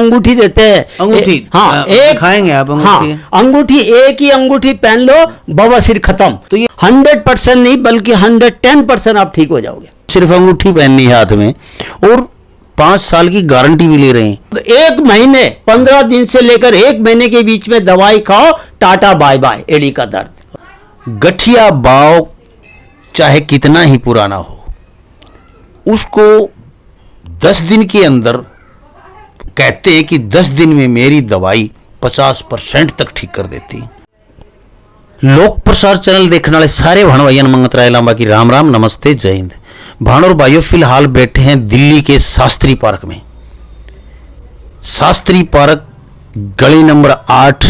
अंगूठी देते हैं। अंगूठी? हाँ, एक खाएंगे आप अंगूठी? हाँ, अंगूठी, एक ही अंगूठी पहन लो, बवासीर खत्म। तो ये 100% नहीं बल्कि 110% आप ठीक हो जाओगे। सिर्फ अंगूठी पहननी है हाथ में और 5 साल की गारंटी भी ले रहे हैं। तो 1 महीने 15 दिन से लेकर 1 महीने के बीच में दवाई खाओ, टाटा बाय बाय एड़ी का दर्द। गठिया बाव चाहे कितना ही पुराना हो, उसको 10 दिन के अंदर, कहते हैं कि 10 दिन में मेरी दवाई 50% तक ठीक कर देती। लोक प्रसार चैनल देखने वाले सारे भाण भाइयों मंगत राय लांबा की राम राम, नमस्ते, जय हिंद। भाण और भाइयों, फिलहाल बैठे हैं दिल्ली के शास्त्री पार्क में। शास्त्री पार्क गली नंबर 8,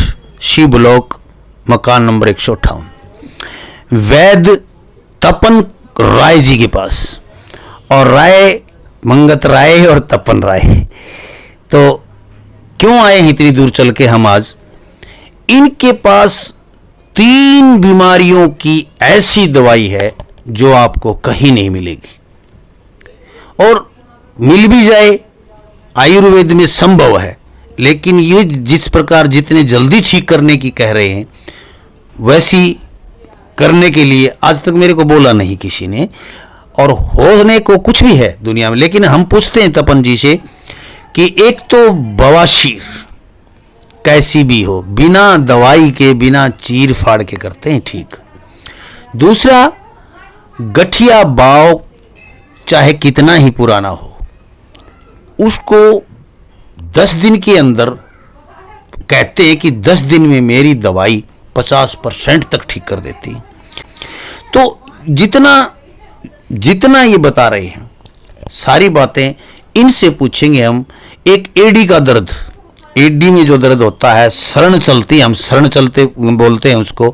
सी ब्लॉक, मकान नंबर 158, वैद्य तपन राय जी के पास। और राय मंगत राय और तपन राय, तो क्यों आए हैं इतनी दूर चल के हम आज? इनके पास 3 बीमारियों की ऐसी दवाई है जो आपको कहीं नहीं मिलेगी, और मिल भी जाए आयुर्वेद में संभव है, लेकिन ये जिस प्रकार जितने जल्दी ठीक करने की कह रहे हैं वैसी करने के लिए आज तक मेरे को बोला नहीं किसी ने, और होने को कुछ भी है दुनिया में। लेकिन हम पूछते हैं तपन जी से कि एक तो बवासीर कैसी भी हो, बिना दवाई के, बिना चीर फाड़ के करते हैं ठीक। दूसरा, गठिया बाव चाहे कितना ही पुराना हो, उसको 10 दिन के अंदर, कहते हैं कि 10 दिन में मेरी दवाई 50% तक ठीक कर देती। तो जितना ये बता रहे हैं सारी बातें इनसे पूछेंगे हम। एक एडी का दर्द, एडी में जो दर्द होता है, शरण चलती, हम शरण चलते बोलते हैं उसको,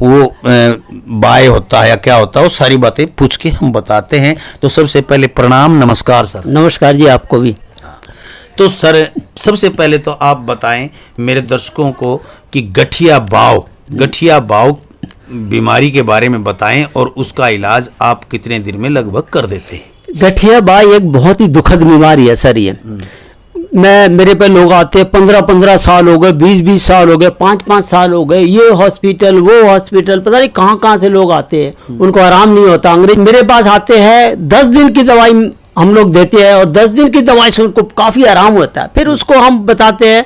वो बाय होता है या क्या होता है, वो सारी बातें पूछ के हम बताते हैं। तो सबसे पहले प्रणाम, नमस्कार सर। नमस्कार जी, आपको भी। तो सर, सबसे पहले तो आप बताएं मेरे दर्शकों को कि गठिया बाव बीमारी के बारे में बताएं और उसका इलाज आप कितने दिन में लगभग कर देते हैं? गठिया बाव एक बहुत ही दुखद बीमारी है सर। ये मेरे पे लोग आते हैं, 15-15 साल हो गए, 20-20 साल हो गए, 5-5 साल हो गए, ये हॉस्पिटल वो हॉस्पिटल, पता नहीं कहाँ से लोग आते हैं, उनको आराम नहीं होता। अंग्रेज मेरे पास आते हैं, 10 दिन की दवाई हम लोग देते हैं और 10 दिन की दवाई से उनको काफ़ी आराम होता है। फिर उसको हम बताते हैं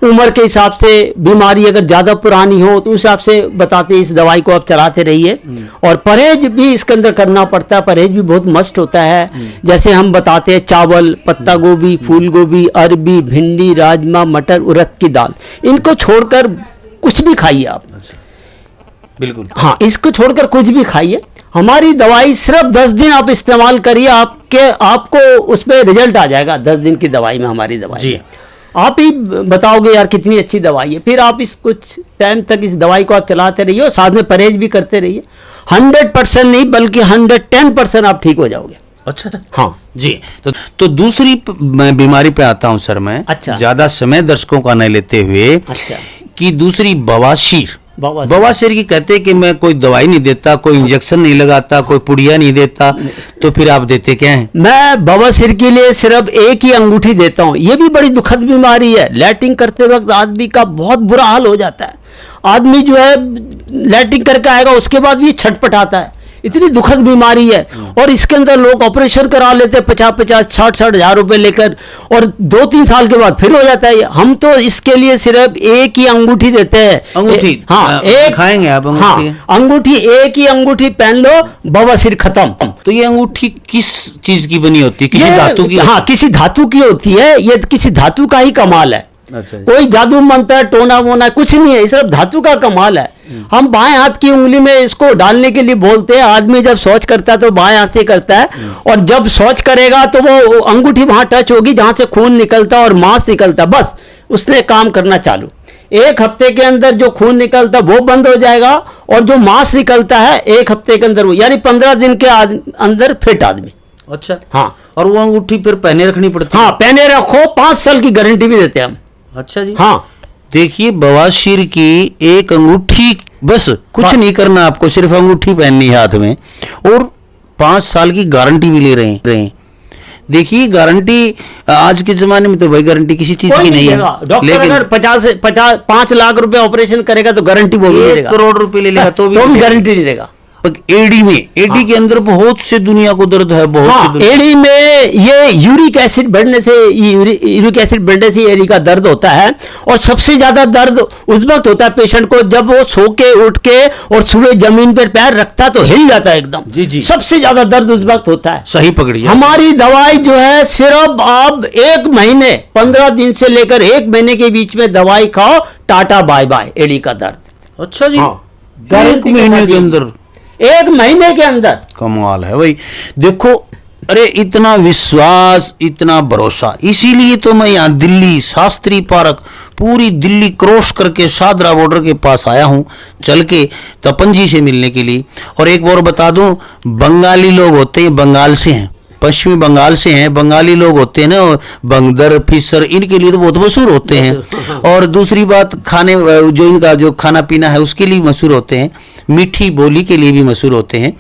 उम्र के हिसाब से, बीमारी अगर ज़्यादा पुरानी हो तो उस हिसाब से बताते हैं इस दवाई को आप चलाते रहिए। और परहेज भी इसके अंदर करना पड़ता है, परहेज भी बहुत मस्त होता है। जैसे हम बताते हैं चावल, पत्ता गोभी, फूल गोभी, अरबी, भिंडी, राजमा, मटर, उड़द की दाल, इनको छोड़कर कुछ भी खाइए आप। बिल्कुल, हाँ, इसको छोड़कर कुछ भी खाइए। हमारी दवाई सिर्फ 10 दिन आप इस्तेमाल करिए, आपको उसमें रिजल्ट आ जाएगा। 10 दिन की दवाई में हमारी दवाई जी, आप ही बताओगे यार कितनी अच्छी दवाई है। फिर आप इस कुछ टाइम तक इस दवाई को आप चलाते रहिए और साथ में परहेज भी करते रहिए। 100% नहीं बल्कि 110% आप ठीक हो जाओगे। अच्छा, हाँ जी। तो दूसरी बीमारी पे आता हूं सर मैं। अच्छा, ज्यादा समय दर्शकों का नहीं लेते हुए। अच्छा, कि दूसरी बवासीर की कहते हैं कि मैं कोई दवाई नहीं देता, कोई इंजेक्शन नहीं लगाता, कोई पुड़िया नहीं देता, तो फिर आप देते क्या हैं? मैं बवासीर के लिए सिर्फ एक ही अंगूठी देता हूँ। ये भी बड़ी दुखद बीमारी है। लैट्रिन करते वक्त आदमी का बहुत बुरा हाल हो जाता है। आदमी जो है लैट्रिन करके आएगा उसके बाद भी छटपटाता है। इतनी दुखद बीमारी है और इसके अंदर लोग ऑपरेशन करा लेते हैं 50-50, 60-60 हज़ार रुपए लेकर, और 2-3 साल के बाद फिर हो जाता है। हम तो इसके लिए सिर्फ एक ही अंगूठी देते हैं। अंगूठी? हाँ, एक खाएंगे आप अंगूठी? हाँ, अंगूठी, एक ही अंगूठी पहन लो, बवासीर खत्म। तो ये अंगूठी किस चीज की बनी होती है? किसी धातु की? हाँ, किसी धातु की होती है। ये किसी धातु का ही कमाल है। अच्छा, कोई जादू मंत्र है, टोना वोना कुछ नहीं है, सिर्फ धातु का कमाल है। हम बाएं हाथ की उंगली में इसको डालने के लिए बोलते हैं। आदमी जब शौच करता है तो बाएं हाथ से करता है, और जब शौच करेगा तो वो अंगूठी वहां टच होगी जहां से खून निकलता है और मांस निकलता, बस उसने काम करना चालू। 1 हफ्ते के अंदर जो खून निकलता वो बंद हो जाएगा, और जो मांस निकलता है 1 हफ्ते के अंदर, वो यानी 15 दिन के अंदर फिट आदमी। अच्छा, हाँ। और वो अंगूठी फिर पहने रखनी पड़ती है? हाँ, पहने रखो, 5 साल की गारंटी भी देते हैं हम। अच्छा जी। हाँ, देखिए, बवासीर की एक अंगूठी, बस कुछ नहीं करना आपको, सिर्फ अंगूठी पहननी है हाथ में, और 5 साल की गारंटी भी ले रहे हैं। देखिए गारंटी आज के जमाने में तो भाई गारंटी किसी चीज कोई की नहीं है, डॉक्टर अगर 5 लाख रुपए ऑपरेशन करेगा तो गारंटी वो भी नहीं 1 देगा। करोड़ रुपए ले लेगा तो भी गारंटी नहीं देगा। एडी के अंदर बहुत से दुनिया को दर्द है, बहुत से दुनिया। एडी में ये यूरिक एसिड बढ़ने से, यूरिक एसिड बढ़ने से एडी का दर्द होता है। और सबसे ज्यादा दर्द उस वक्त होता है पेशेंट को जब वो सो के उठ के और सुबह जमीन पर पैर रखता तो हिल जाता है एकदम। जी जी, सबसे ज्यादा दर्द उस वक्त होता है। सही पकड़ी। हमारी दवाई जो है सिर्फ आप 1 महीने 15 दिन से लेकर 1 महीने के बीच में दवाई खाओ, टाटा बाय बाय एडी का दर्द। अच्छा जी, हाँ, 1 महीने के अंदर, 1 महीने के अंदर। कमाल है भाई। देखो, अरे इतना विश्वास, इतना भरोसा, इसीलिए तो मैं यहाँ दिल्ली शास्त्री पार्क पूरी दिल्ली क्रॉस करके शादरा बॉर्डर के पास आया हूँ चल के तपन जी से मिलने के लिए। और एक बार बता दूं, बंगाली लोग होते हैं, बंगाल से हैं, पश्चिमी बंगाल से हैं, बंगाली लोग होते हैं ना, बंगदर फिसर, इनके लिए तो बहुत मशहूर होते हैं। और दूसरी बात, खाने जो इनका जो खाना पीना है उसके लिए मशहूर होते हैं, मीठी बोली के लिए भी मशहूर होते हैं,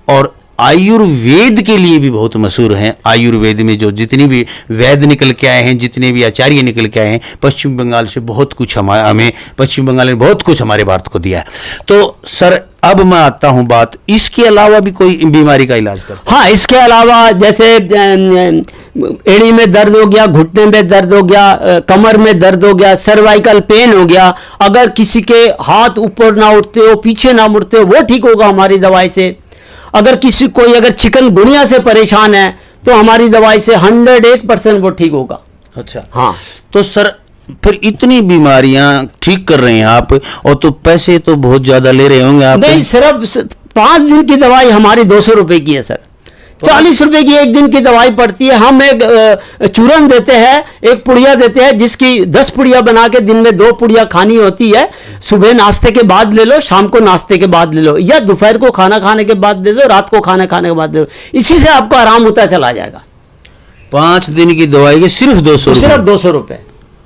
और आयुर्वेद के लिए भी बहुत मशहूर हैं। आयुर्वेद में जो जितनी भी वैद्य निकल के आए हैं, जितने भी आचार्य निकल के आए हैं, पश्चिम बंगाल से बहुत कुछ हमें पश्चिम बंगाल ने बहुत कुछ हमारे भारत को दिया है। तो सर अब मैं आता हूं बात, इसके अलावा भी कोई बीमारी का इलाज करते हैं? हाँ, इसके अलावा जैसे एड़ी में दर्द हो गया, घुटने में दर्द हो गया, कमर में दर्द हो गया, सर्वाइकल पेन हो गया, अगर किसी के हाथ ऊपर ना उठते हो, पीछे ना मुड़ते हो, वो ठीक होगा हमारी दवाई से। अगर किसी कोई अगर चिकनगुनिया से परेशान है तो हमारी दवाई से 101% वो ठीक होगा। अच्छा, हाँ। तो सर फिर इतनी बीमारियां ठीक कर रहे हैं आप, और तो पैसे तो बहुत ज्यादा ले रहे होंगे आप? नहीं, सिर्फ 5 दिन की दवाई हमारी 200 रुपए की है सर। 40 रुपए की 1 दिन की दवाई पड़ती है। हम एक चूरन देते हैं, एक पुड़िया देते हैं, जिसकी 10 पुड़िया बना के दिन में 2 पुड़िया खानी होती है। सुबह नाश्ते के बाद ले लो, शाम को नाश्ते के बाद ले लो, या दोपहर को खाना खाने के बाद ले लो, रात को खाना खाने के बाद ले लो। इसी से आपको आराम होता चला जाएगा। 5 दिन की दवाई के सिर्फ 200 रुपए? सिर्फ 200 रुपए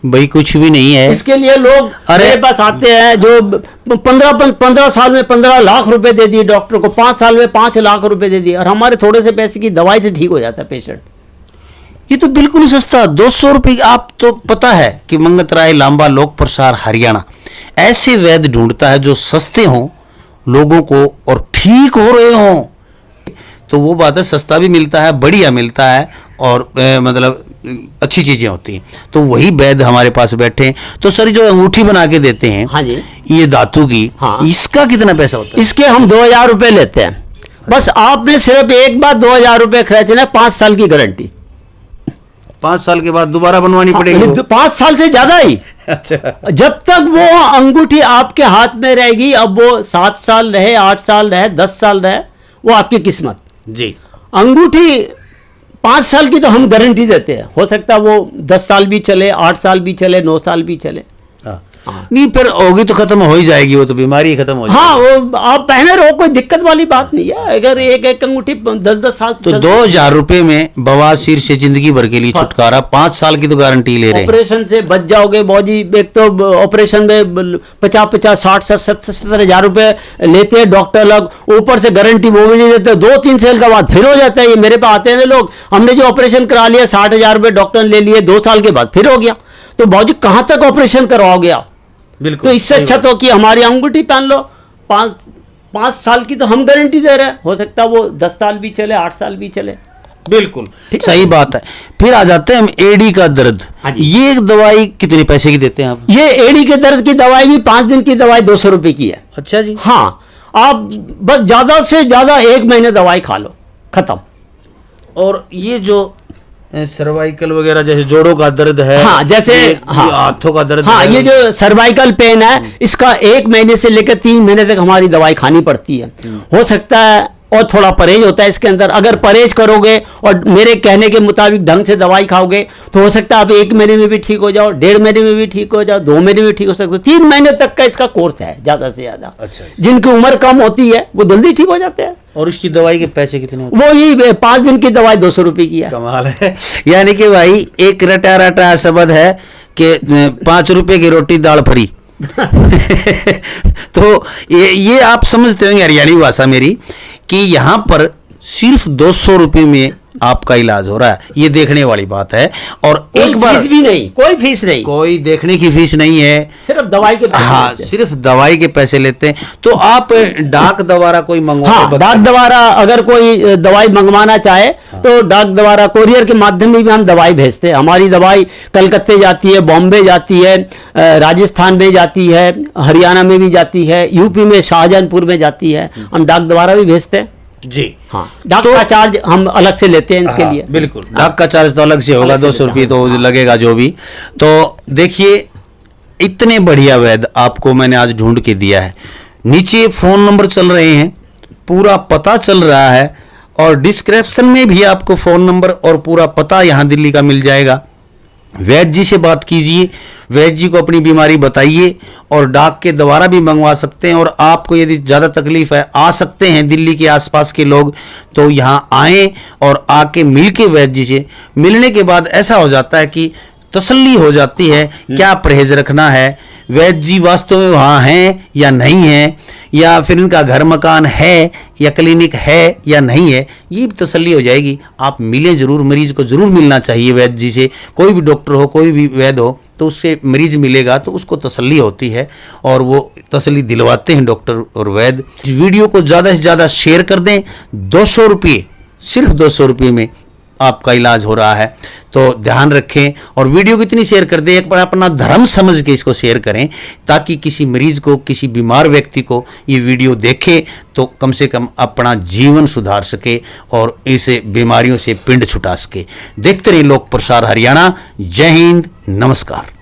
भाई कुछ भी नहीं है। इसके लिए लोग मेरे पास आते हैं जो 15 साल में 15 लाख रुपए दे दिए डॉक्टर को, 5 साल में 5 लाख रुपए दे दिए, और हमारे थोड़े से पैसे की दवाई से ठीक हो जाता है पेशेंट। ये तो बिल्कुल सस्ता, 200 रुपये। आप तो पता है कि मंगतराय, लांबा, लोक प्रसार, हरियाणा ऐसे वैद्य ढूंढता है जो सस्ते हों लोगों को और ठीक हो रहे हों। तो वो बात है, सस्ता भी मिलता है, बढ़िया मिलता है, और मतलब अच्छी चीजें होती हैं। तो वही वैद्य हमारे पास बैठे हैं। तो सर जो अंगूठी बना के देते हैं, हाँ जी, ये धातु की, हाँ, इसका कितना पैसा होता है? इसके हम 2000 रुपए लेते हैं। बस आपने सिर्फ एक बार 2000 रुपए खर्चना, 5 साल की गारंटी। 5 साल के बाद दोबारा बनवानी पड़ेगी? 5 साल से ज्यादा ही। अच्छा, जब तक वो अंगूठी आपके हाथ में रहेगी, अब वो 7 साल रहे, 8 साल रहे, 10 साल रहे, वो आपकी किस्मत। जी। अंगूठी 5 साल की तो हम गारंटी देते हैं, हो सकता है वो 10 साल भी चले, 8 साल भी चले, 9 साल भी चले। हाँ। नहीं, फिर होगी तो खत्म हो ही जाएगी, वो तो बीमारी खत्म हो जाएगी। हाँ, वो आप पहने रहो, कोई दिक्कत वाली बात नहीं है। अगर एक अंगूठी 10 साल तो 2000 रुपए में बवासीर से जिंदगी भर के लिए छुटकारा, 5 साल की तो गारंटी ले रहे हैं। ऑपरेशन से बच जाओगे बॉजी। एक तो ऑपरेशन में 50, 60, 70 हजार रुपए लेते हैं डॉक्टर लोग, ऊपर से गारंटी वो भी नहीं देते। 2-3 साल के बाद फिर हो जाता है। ये मेरे पास आते हैं लोग, हमने जो ऑपरेशन करा लिया 60,000 रुपए डॉक्टर ने ले लिए, 2 साल के बाद फिर हो गया। तो बॉजी कहां तक ऑपरेशन करवाओगे आप? बिल्कुल। तो इससे अच्छा तो कि हमारी अंगूठी पहन लो। 5 साल की तो हम गारंटी दे रहे हैं, हो सकता है वो 10 साल भी चले, 8 साल भी चले। बिल्कुल सही बात है। फिर आ जाते हैं हम एडी का दर्द। हाँ जी। ये दवाई कितने पैसे की देते हैं आप? ये एडी के दर्द की दवाई भी 5 दिन की दवाई 200 रुपए की है। अच्छा जी। हाँ, आप बस ज्यादा से ज्यादा 1 महीने दवाई खा लो, खत्म। और ये जो सर्वाइकल वगैरह जैसे जोड़ों का दर्द है, हाँ, जैसे हाँ, हाथों का दर्द हाँ, है, ये जो सर्वाइकल पेन है, इसका 1 महीने से लेकर 3 महीने तक हमारी दवाई खानी पड़ती है। हो सकता है और थोड़ा परहेज होता है इसके अंदर। अगर परहेज करोगे और मेरे कहने के मुताबिक ढंग से दवाई खाओगे तो हो सकता है आप 1 महीने में भी ठीक हो जाओ, 1.5 महीने में भी ठीक हो जाओ, 2 महीने में ठीक हो सकते हो। 3 महीने तक का इसका कोर्स है ज्यादा से ज्यादा। अच्छा। जिनकी उम्र कम होती है वो जल्दी ठीक हो जाते हैं। और इसकी दवाई के पैसे कितने होते वो ये 5 दिन की दवाई 200 रुपए की है। कमाल है। यानी कि भाई एक रटा रटा शब्द है कि 5 रुपए की रोटी दाल फ्री। तो ये आप समझते होंगे हरियाणी भाषा मेरी, कि यहाँ पर सिर्फ 200 रुपये में आपका इलाज हो रहा है, ये देखने वाली बात है। और एक बार फीस भी नहीं, कोई फीस नहीं, कोई देखने की फीस नहीं है, सिर्फ दवाई के पैसे हाँ लेते हैं। सिर्फ दवाई के पैसे लेते हैं। तो आप डाक द्वारा कोई मंगवा हाँ, डाक द्वारा अगर कोई दवाई मंगवाना चाहे तो डाक द्वारा कोरियर के माध्यम में भी हम दवाई भेजते हैं। हमारी दवाई कलकत्ते जाती है, बॉम्बे जाती है, राजस्थान में जाती है, हरियाणा में भी जाती है, यूपी में शाहजहांपुर में जाती है, हम डाक द्वारा भी भेजते हैं। जी हाँ, डाक का चार्ज हम अलग से लेते हैं इसके हाँ, लिए। बिल्कुल डाक का चार्ज तो अलग से होगा, अलग से 200 रुपये लेते तो हैं। लगेगा जो भी। तो देखिए इतने बढ़िया वैद्य आपको मैंने आज ढूंढ के दिया है। नीचे फोन नंबर चल रहे हैं, पूरा पता चल रहा है, और डिस्क्रिप्शन में भी आपको फोन नंबर और पूरा पता यहाँ दिल्ली का मिल जाएगा। वैद्य जी से बात कीजिए, वैद्य जी को अपनी बीमारी बताइए, और डाक के द्वारा भी मंगवा सकते हैं। और आपको यदि ज़्यादा तकलीफ है, आ सकते हैं दिल्ली के आसपास के लोग, तो यहाँ आएँ और आके मिल के वैद्य जी से मिलने के बाद ऐसा हो जाता है कि तसल्ली हो जाती है क्या परहेज रखना है, वैद्य जी वास्तव में वहाँ हैं या नहीं है, या फिर इनका घर मकान है या क्लिनिक है या नहीं है, ये भी तसल्ली हो जाएगी। आप मिलें जरूर, मरीज को जरूर मिलना चाहिए वैद्य जी से। कोई भी डॉक्टर हो, कोई भी वैद्य हो, तो उससे मरीज मिलेगा तो उसको तसल्ली होती है, और वो तसल्ली दिलवाते हैं डॉक्टर और वैद्य। वीडियो को ज़्यादा से ज़्यादा शेयर कर दें। 200 रुपये, सिर्फ 200 रुपये में आपका इलाज हो रहा है, तो ध्यान रखें। और वीडियो को इतनी शेयर कर दें, एक बार अपना धर्म समझ के इसको शेयर करें, ताकि किसी मरीज को, किसी बीमार व्यक्ति को ये वीडियो देखे तो कम से कम अपना जीवन सुधार सके और इसे बीमारियों से पिंड छुटा सके। देखते रहिए लोक प्रसार हरियाणा। जय हिंद, नमस्कार।